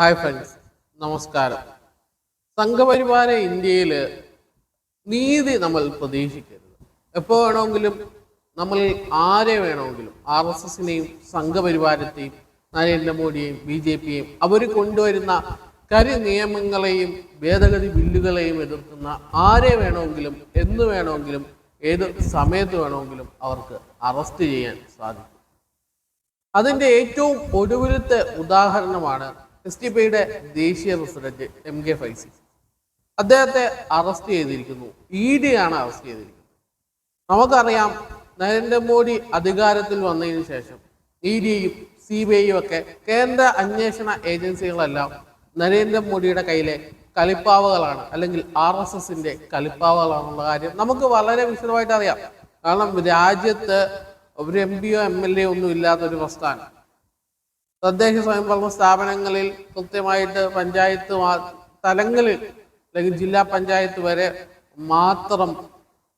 Hi friends, നമസ്കാരം. സംഘപരിവാര ഇന്ത്യയിൽ നീതി നമ്മൾ പ്രതീക്ഷിക്കരുത്. എപ്പോൾ വേണമെങ്കിലും നമ്മൾ ആരെ വേണമെങ്കിലും RSSനെയും സംഘപരിവാരത്തെയും നരേന്ദ്രമോദിയെയും BJPയെയും അവർ കൊണ്ടുവരുന്ന നിയമങ്ങളെയും ഭേദഗതി ബില്ലുകളെയും എതിർക്കുന്ന ആരെ വേണമെങ്കിലും എന്ന് വേണമെങ്കിലും ഏത് സമയത്ത് വേണമെങ്കിലും അവർക്ക് അറസ്റ്റ് ചെയ്യാൻ സാധിക്കും. അതിൻ്റെ ഏറ്റവും ഒടുവിലത്തെ ഉദാഹരണമാണ് SDPയുടെ ദേശീയ പ്രസിഡന്റ് MK ഫൈസി. അദ്ദേഹത്തെ അറസ്റ്റ് ചെയ്തിരിക്കുന്നു. ED ആണ് അറസ്റ്റ് ചെയ്തിരിക്കുന്നത്. നമുക്കറിയാം, നരേന്ദ്രമോദി അധികാരത്തിൽ വന്നതിന് ശേഷം EDയും CBIയും ഒക്കെ കേന്ദ്ര അന്വേഷണ ഏജൻസികളെല്ലാം നരേന്ദ്രമോദിയുടെ കയ്യിലെ കളിപ്പാവകളാണ്, അല്ലെങ്കിൽ RSSന്റെ കളിപ്പാവകളാണെന്നുള്ള കാര്യം നമുക്ക് വളരെ വിശദമായിട്ട് അറിയാം. കാരണം രാജ്യത്ത് ഒരു MPയോ MLA ഒന്നും ഇല്ലാത്തൊരു പ്രസ്ഥാനം, തദ്ദേശ സ്വയംഭരണ സ്ഥാപനങ്ങളിൽ കൃത്യമായിട്ട് പഞ്ചായത്ത് തലങ്ങളിൽ അല്ലെങ്കിൽ ജില്ലാ പഞ്ചായത്ത് വരെ മാത്രം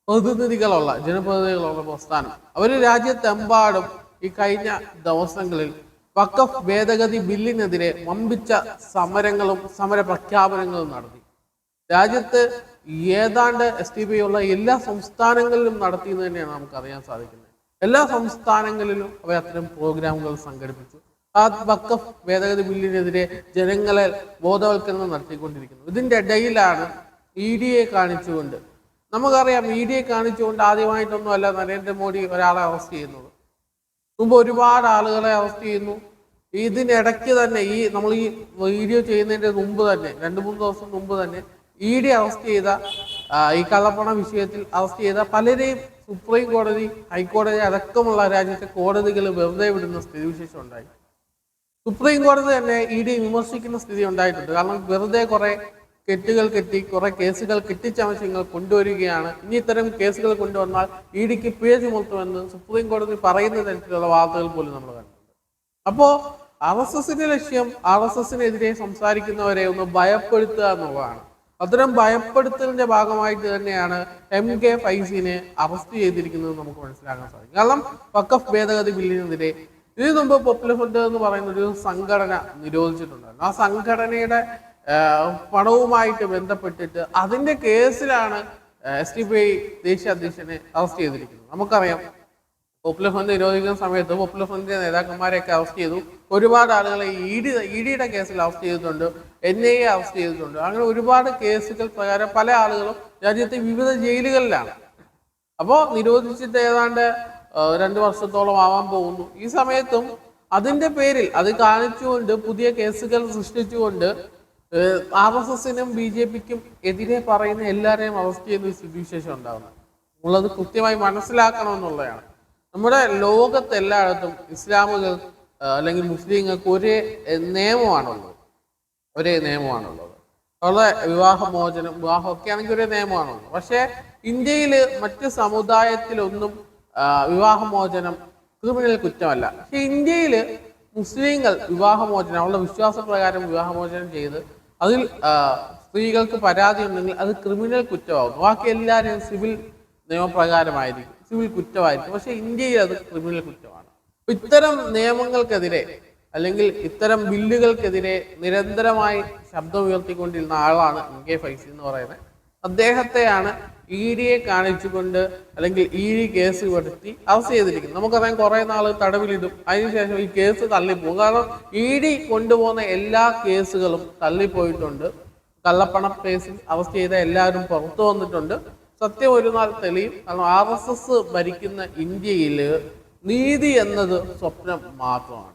ജനപ്രതിനിധികളുള്ള പ്രസ്ഥാനം, അവർ രാജ്യത്തെമ്പാടും ഈ കഴിഞ്ഞ ദിവസങ്ങളിൽ വഖഫ് ഭേദഗതി ബില്ലിനെതിരെ വമ്പിച്ച സമരങ്ങളും സമര പ്രഖ്യാപനങ്ങളും നടത്തി. രാജ്യത്ത് ഏതാണ്ട് SDPI ഉള്ള എല്ലാ സംസ്ഥാനങ്ങളിലും നടത്തിയെന്ന് തന്നെയാണ് നമുക്കറിയാൻ സാധിക്കുന്നത്. എല്ലാ സംസ്ഥാനങ്ങളിലും അവർ അത്തരം പ്രോഗ്രാമുകൾ സംഘടിപ്പിച്ചു. ആ വഖഫ് ഭേദഗതി ബില്ലിനെതിരെ ജനങ്ങളെ ബോധവൽക്കരണം നടത്തിക്കൊണ്ടിരിക്കുന്നു. ഇതിൻ്റെ ഇടയിലാണ് EDയെ കാണിച്ചുകൊണ്ട്, നമുക്കറിയാം, EDയെ കാണിച്ചുകൊണ്ട് ആദ്യമായിട്ടൊന്നുമല്ല നരേന്ദ്രമോദി ഒരാളെ അറസ്റ്റ് ചെയ്യുന്നത്. മുമ്പ് ഒരുപാട് ആളുകളെ അറസ്റ്റ് ചെയ്യുന്നു. ഇതിനിടയ്ക്ക് തന്നെ നമ്മൾ ഈ വീഡിയോ ചെയ്യുന്നതിൻ്റെ മുമ്പ് തന്നെ 2-3 ദിവസം മുമ്പ് തന്നെ ED അറസ്റ്റ് ചെയ്ത ഈ കള്ളപ്പണ വിഷയത്തിൽ അറസ്റ്റ് ചെയ്ത പലരെയും സുപ്രീം കോടതി, ഹൈക്കോടതി അടക്കമുള്ള രാജ്യത്തെ കോടതികൾ വെറുതെ വിടുന്ന സ്ഥിതിവിശേഷം ഉണ്ടായി. സുപ്രീം കോടതി തന്നെ ED വിമർശിക്കുന്ന സ്ഥിതി ഉണ്ടായിട്ടുണ്ട്. കാരണം വെറുതെ കുറെ കെട്ടുകൾ കെട്ടി കുറെ കേസുകൾ കെട്ടിച്ചമച്ചങ്ങൾ കൊണ്ടുവരികയാണ്. ഇനി ഇത്തരം കേസുകൾ കൊണ്ടുവന്നാൽ EDക്ക് പിഴ ചുമത്തുമെന്ന് സുപ്രീം കോടതി പറയുന്ന തരത്തിലുള്ള വാർത്തകൾ പോലും നമ്മൾ കണ്ടിട്ടുണ്ട്. അപ്പോൾ RSSന്റെ ലക്ഷ്യം RSSനെതിരെ സംസാരിക്കുന്നവരെ ഒന്ന് ഭയപ്പെടുത്തുക എന്നുള്ളതാണ്. അത്തരം ഭയപ്പെടുത്തലിന്റെ ഭാഗമായിട്ട് തന്നെയാണ് MK ഫൈസിനെ അറസ്റ്റ് ചെയ്തിരിക്കുന്നത് നമുക്ക് മനസ്സിലാക്കാൻ സാധിക്കും. കാരണം വഖഫ് ഭേദഗതി ബില്ലിനെതിരെ ഇതിനു മുമ്പ് പോപ്പുലർ ഫ്രണ്ട് എന്ന് പറയുന്ന ഒരു സംഘടന നിരോധിച്ചിട്ടുണ്ടായിരുന്നു. ആ സംഘടനയുടെ പണവുമായിട്ട് ബന്ധപ്പെട്ടിട്ട് അതിന്റെ കേസിലാണ് SDPI ദേശീയ അധ്യക്ഷനെ അറസ്റ്റ് ചെയ്തിരിക്കുന്നത്. നമുക്കറിയാം, പോപ്പുലർ ഫ്രണ്ട് നിരോധിക്കുന്ന സമയത്ത് പോപ്പുലർ ഫ്രണ്ടിന്റെ നേതാക്കന്മാരെയൊക്കെ അറസ്റ്റ് ചെയ്തു. ഒരുപാട് ആളുകളെ EDയുടെ കേസിൽ അറസ്റ്റ് ചെയ്തിട്ടുണ്ട്, NIA അറസ്റ്റ് ചെയ്തിട്ടുണ്ട്. അങ്ങനെ ഒരുപാട് കേസുകൾ പ്രകാരം പല ആളുകളും രാജ്യത്തെ വിവിധ ജയിലുകളിലാണ്. അപ്പോൾ നിരോധിച്ചിട്ട് ഏതാണ്ട് 2 വർഷത്തോളം ആവാൻ പോകുന്നു. ഈ സമയത്തും അതിന്റെ പേരിൽ അത് കാണിച്ചുകൊണ്ട് പുതിയ കേസുകൾ സൃഷ്ടിച്ചുകൊണ്ട് RSSനും BJPക്കും എതിരെ പറയുന്ന എല്ലാവരെയും അറസ്റ്റ് ചെയ്യുന്ന ഒരു സ്ഥിതിവിശേഷം ഉണ്ടാകുന്നത് ഉള്ളത് കൃത്യമായി മനസ്സിലാക്കണമെന്നുള്ളതാണ്. നമ്മുടെ ലോകത്തെല്ലായിടത്തും ഇസ്ലാമുകൾ അല്ലെങ്കിൽ മുസ്ലിങ്ങൾക്ക് ഒരേ നിയമമാണുള്ളത്. അവരുടെ വിവാഹമൊക്കെ ആണെങ്കിൽ ഒരേ നിയമമാണുള്ളത്. പക്ഷേ ഇന്ത്യയിൽ മറ്റ് സമുദായത്തിലൊന്നും വിവാഹമോചനം ക്രിമിനൽ കുറ്റമല്ല. പക്ഷെ ഇന്ത്യയിൽ മുസ്ലിങ്ങൾ വിവാഹമോചനം അവരുടെ വിശ്വാസപ്രകാരം വിവാഹമോചനം ചെയ്ത് അതിൽ സ്ത്രീകൾക്ക് പരാതി ഉണ്ടെങ്കിൽ അത് ക്രിമിനൽ കുറ്റമാകുന്നു. ബാക്കി എല്ലാവരും സിവിൽ നിയമപ്രകാരമായിരിക്കും, സിവിൽ കുറ്റമായിരിക്കും. പക്ഷെ ഇന്ത്യയിൽ അത് ക്രിമിനൽ കുറ്റമാണ്. ഇത്തരം നിയമങ്ങൾക്കെതിരെ അല്ലെങ്കിൽ ഇത്തരം ബില്ലുകൾക്കെതിരെ നിരന്തരമായി ശബ്ദമുയർത്തിക്കൊണ്ടിരുന്ന ആളാണ് MK ഫൈസി എന്ന് പറയുന്നത്. അദ്ദേഹത്തെയാണ് EDയെ കാണിച്ചുകൊണ്ട് അല്ലെങ്കിൽ ED കേസ് കൊടുത്തി അറസ്റ്റ് ചെയ്തിരിക്കുന്നത്. നമുക്കറിയാം, കുറെ നാൾ തടവിലിടും, അതിനുശേഷം ഈ കേസ് തള്ളിപ്പോകും. കാരണം ED കൊണ്ടുപോകുന്ന എല്ലാ കേസുകളും തള്ളിപ്പോയിട്ടുണ്ട്. കള്ളപ്പണ കേസിൽ അറസ്റ്റ് ചെയ്ത എല്ലാവരും പുറത്തു വന്നിട്ടുണ്ട്. സത്യം ഒരു നാൾ തെളിയും. കാരണം RSS ഭരിക്കുന്ന ഇന്ത്യയിൽ നീതി എന്നത് സ്വപ്നം മാത്രമാണ്.